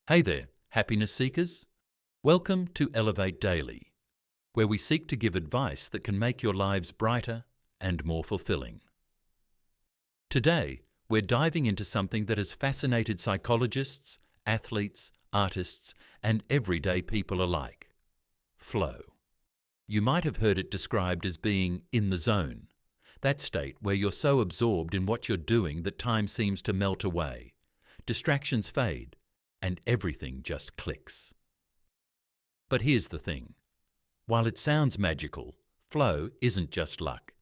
Hey there, happiness seekers. Welcome to Elevate Daily, where we seek to give advice that can make your lives brighter and more fulfilling. Today, we're diving into something that has fascinated psychologists, athletes, artists, and everyday people alike: flow. You might have heard it described as being in the zone, that state where you're so absorbed in what you're doing that time seems to melt away, distractions fade, and everything just clicks. But here's the thing. While it sounds magical, flow isn't just luck.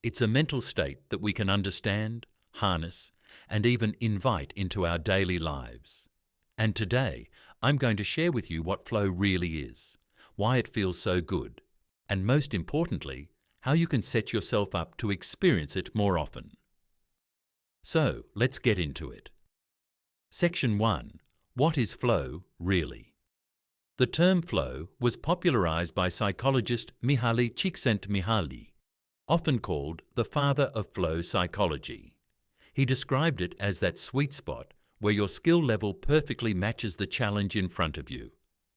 It's a mental state that we can understand, harness, and even invite into our daily lives. And today, I'm going to share with you what flow really is, why it feels so good, and most importantly, how you can set yourself up to experience it more often. So, let's get into it. Section 1. What is flow really? The term flow was popularized by psychologist Mihaly Csikszentmihalyi, often called the father of flow psychology. He described it as that sweet spot where your skill level perfectly matches the challenge in front of you.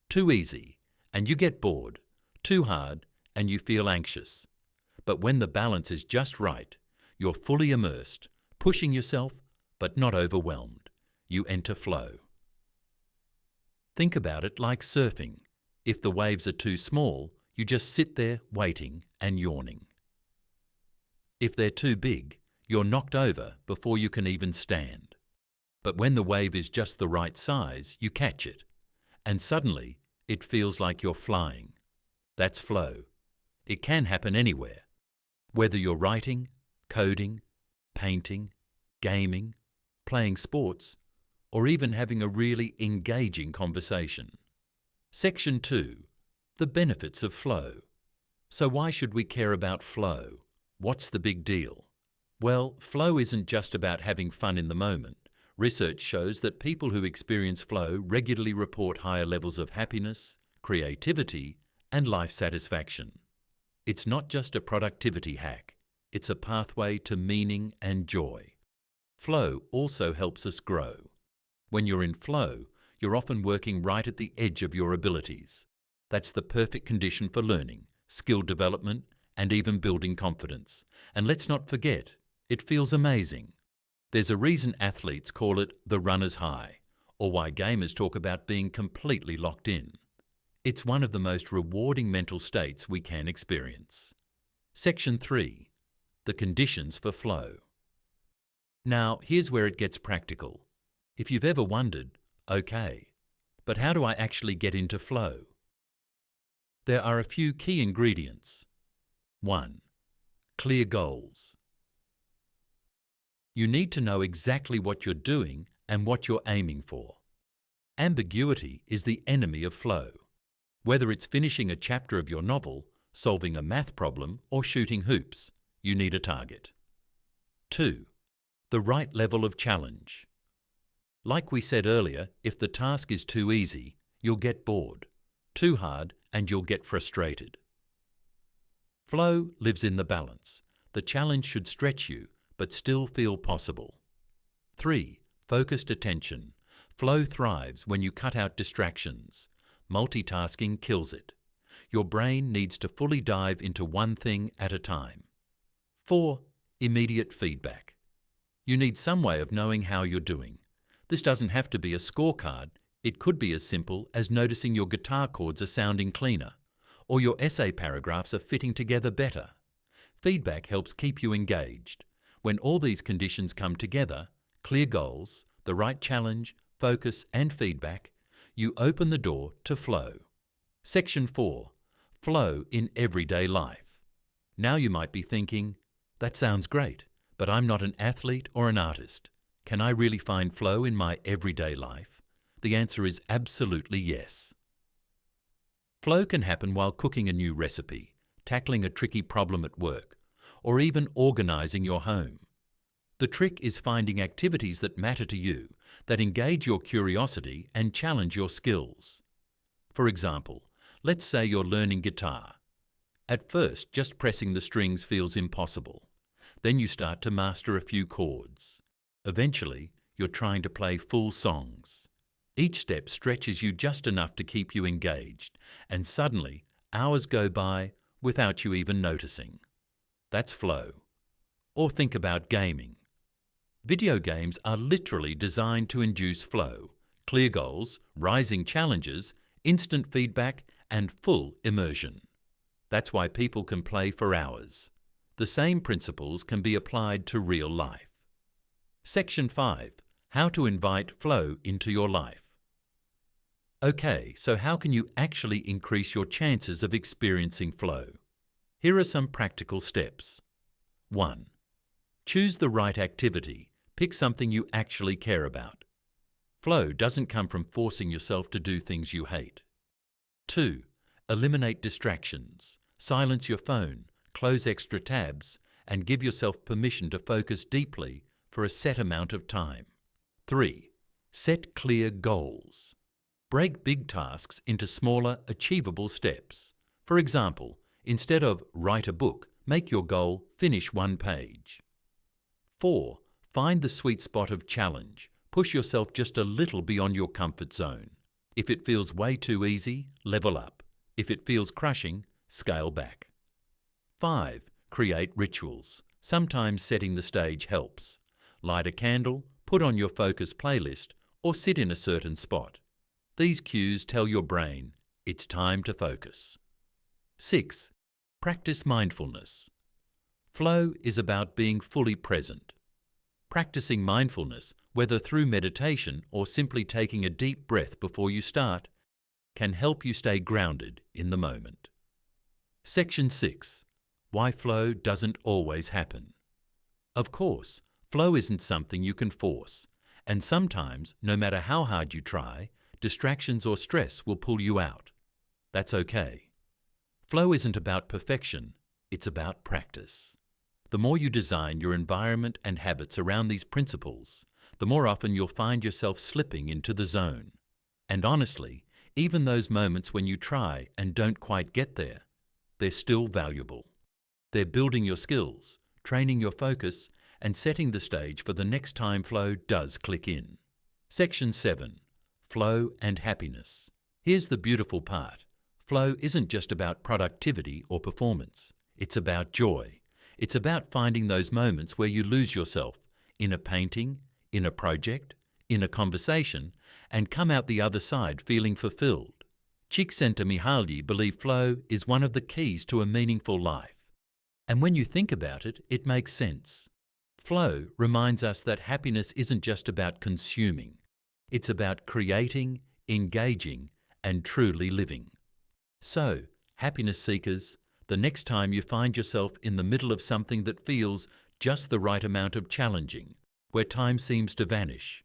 Too easy, and you get bored. Too hard, and you feel anxious. But when the balance is just right, you're fully immersed, pushing yourself, but not overwhelmed. You enter flow. Think about it like surfing. If the waves are too small, you just sit there waiting and yawning. If they're too big, you're knocked over before you can even stand. But when the wave is just the right size, you catch it, and suddenly it feels like you're flying. That's flow. It can happen anywhere. Whether you're writing, coding, painting, gaming, playing sports, or even having a really engaging conversation. Section 2. The benefits of flow. So why should we care about flow? What's the big deal? Well, flow isn't just about having fun in the moment. Research shows that people who experience flow regularly report higher levels of happiness, creativity, and life satisfaction. It's not just a productivity hack. It's a pathway to meaning and joy. Flow also helps us grow. When you're in flow, you're often working right at the edge of your abilities. That's the perfect condition for learning, skill development, and even building confidence. And let's not forget, it feels amazing. There's a reason athletes call it the runner's high, or why gamers talk about being completely locked in. It's one of the most rewarding mental states we can experience. Section 3. The conditions for flow. Now, here's where it gets practical. If you've ever wondered, okay, but how do I actually get into flow? There are a few key ingredients. 1. Clear goals. You need to know exactly what you're doing and what you're aiming for. Ambiguity is the enemy of flow. Whether it's finishing a chapter of your novel, solving a math problem, or shooting hoops, you need a target. 2. The right level of challenge. Like we said earlier, if the task is too easy, you'll get bored. Too hard, and you'll get frustrated. Flow lives in the balance. The challenge should stretch you, but still feel possible. 3. Focused attention. Flow thrives when you cut out distractions. Multitasking kills it. Your brain needs to fully dive into one thing at a time. 4. Immediate feedback. You need some way of knowing how you're doing. This doesn't have to be a scorecard. It could be as simple as noticing your guitar chords are sounding cleaner, or your essay paragraphs are fitting together better. Feedback helps keep you engaged. When all these conditions come together, clear goals, the right challenge, focus, and feedback, you open the door to flow. Section 4. Flow in everyday life. Now you might be thinking, that sounds great, but I'm not an athlete or an artist. Can I really find flow in my everyday life? The answer is absolutely yes. Flow can happen while cooking a new recipe, tackling a tricky problem at work, or even organizing your home. The trick is finding activities that matter to you, that engage your curiosity and challenge your skills. For example, let's say you're learning guitar. At first, just pressing the strings feels impossible. Then you start to master a few chords. Eventually, you're trying to play full songs. Each step stretches you just enough to keep you engaged, and suddenly hours go by without you even noticing. That's flow. Or think about gaming. Video games are literally designed to induce flow, clear goals, rising challenges, instant feedback, and full immersion. That's why people can play for hours. The same principles can be applied to real life. Section 5. How to invite flow into your life. Okay, so how can you actually increase your chances of experiencing flow? Here are some practical steps. 1. Choose the right activity. Pick something you actually care about. Flow doesn't come from forcing yourself to do things you hate. 2. Eliminate distractions. Silence your phone, close extra tabs, and give yourself permission to focus deeply for a set amount of time. 3. Set clear goals. Break big tasks into smaller, achievable steps. For example, instead of write a book, make your goal finish one page. 4. Find the sweet spot of challenge. Push yourself just a little beyond your comfort zone. If it feels way too easy, level up. If it feels crushing, scale back. 5. Create rituals. Sometimes setting the stage helps. Light a candle, put on your focus playlist, or sit in a certain spot. These cues tell your brain, it's time to focus. 6. Practice mindfulness. Flow is about being fully present. Practicing mindfulness, whether through meditation or simply taking a deep breath before you start, can help you stay grounded in the moment. Section 6. Why flow doesn't always happen. Of course, flow isn't something you can force, and sometimes, no matter how hard you try, distractions or stress will pull you out. That's okay. Flow isn't about perfection, it's about practice. The more you design your environment and habits around these principles, the more often you'll find yourself slipping into the zone. And honestly, even those moments when you try and don't quite get there, they're still valuable. They're building your skills, training your focus, and setting the stage for the next time flow does click in. Section 7. Flow and happiness. Here's the beautiful part. Flow isn't just about productivity or performance. It's about joy. It's about finding those moments where you lose yourself in a painting, in a project, in a conversation, and come out the other side feeling fulfilled. Csikszentmihalyi believed flow is one of the keys to a meaningful life. And when you think about it, it makes sense. Flow reminds us that happiness isn't just about consuming. It's about creating, engaging, and truly living. So, happiness seekers, the next time you find yourself in the middle of something that feels just the right amount of challenging, where time seems to vanish,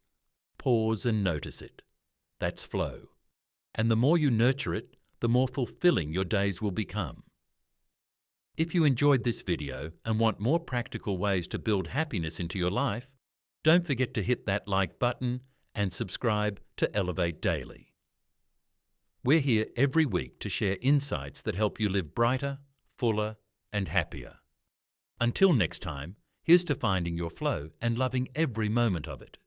pause and notice it. That's flow. And the more you nurture it, the more fulfilling your days will become. If you enjoyed this video and want more practical ways to build happiness into your life, don't forget to hit that like button and subscribe to Elevate Daily. We're here every week to share insights that help you live brighter, fuller, and happier. Until next time, here's to finding your flow and loving every moment of it.